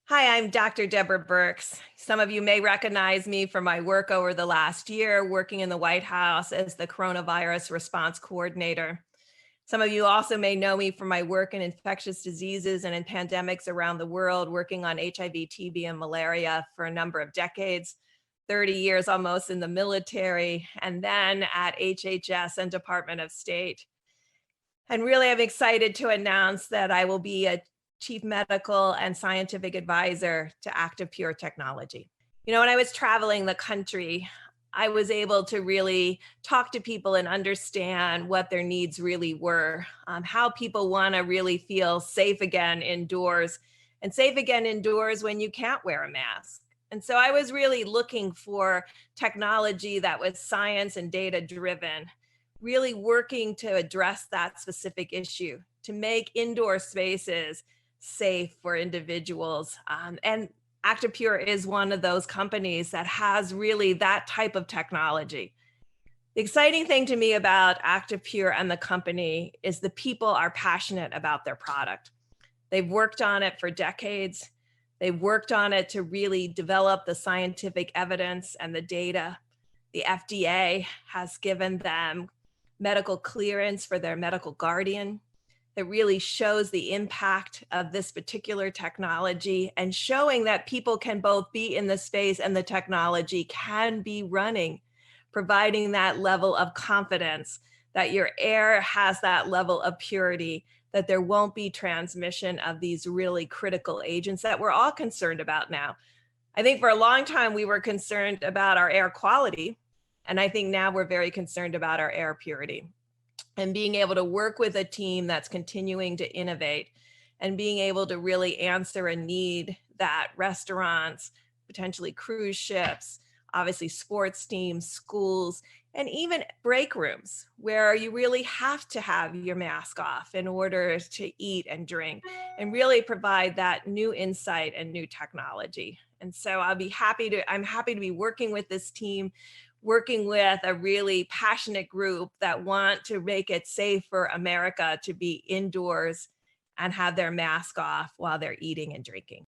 Hi, I'm Dr. Deborah Birx. Some of you may recognize me from my work over the last year, working in the White House as the coronavirus response coordinator. Some of you also may know me from my work in infectious diseases and in pandemics around the world, working on HIV, TB, and malaria for a number of decades, 30 years almost in the military, and then at HHS and Department of State. And really, I'm excited to announce that I will be a chief medical and scientific advisor to Active Pure Technology. When I was traveling the country, I was able to really talk to people and understand what their needs really were, how people want to really feel safe again indoors and safe again indoors when you can't wear a mask. And so I was really looking for technology that was science and data driven, really working to address that specific issue, to make indoor spaces safe for individuals. And ActivePure is one of those companies that has really that type of technology. The exciting thing to me about ActivePure and the company is the people are passionate about their product. They've worked on it for decades. They've worked on it to really develop the scientific evidence and the data. The FDA has given them medical clearance for their medical guardian that really shows the impact of this particular technology and showing that people can both be in the space and the technology can be running, providing that level of confidence that your air has that level of purity, that there won't be transmission of these really critical agents that we're all concerned about now. I think for a long time we were concerned about our air quality, and I think now we're very concerned about our air purity and being able to work with a team that's continuing to innovate and being able to really answer a need that restaurants, potentially cruise ships, obviously sports teams, schools, and even break rooms where you really have to have your mask off in order to eat and drink and really provide that new insight and new technology. And so I'm happy to be working with this team, working with a really passionate group that want to make it safe for America to be indoors and have their mask off while they're eating and drinking.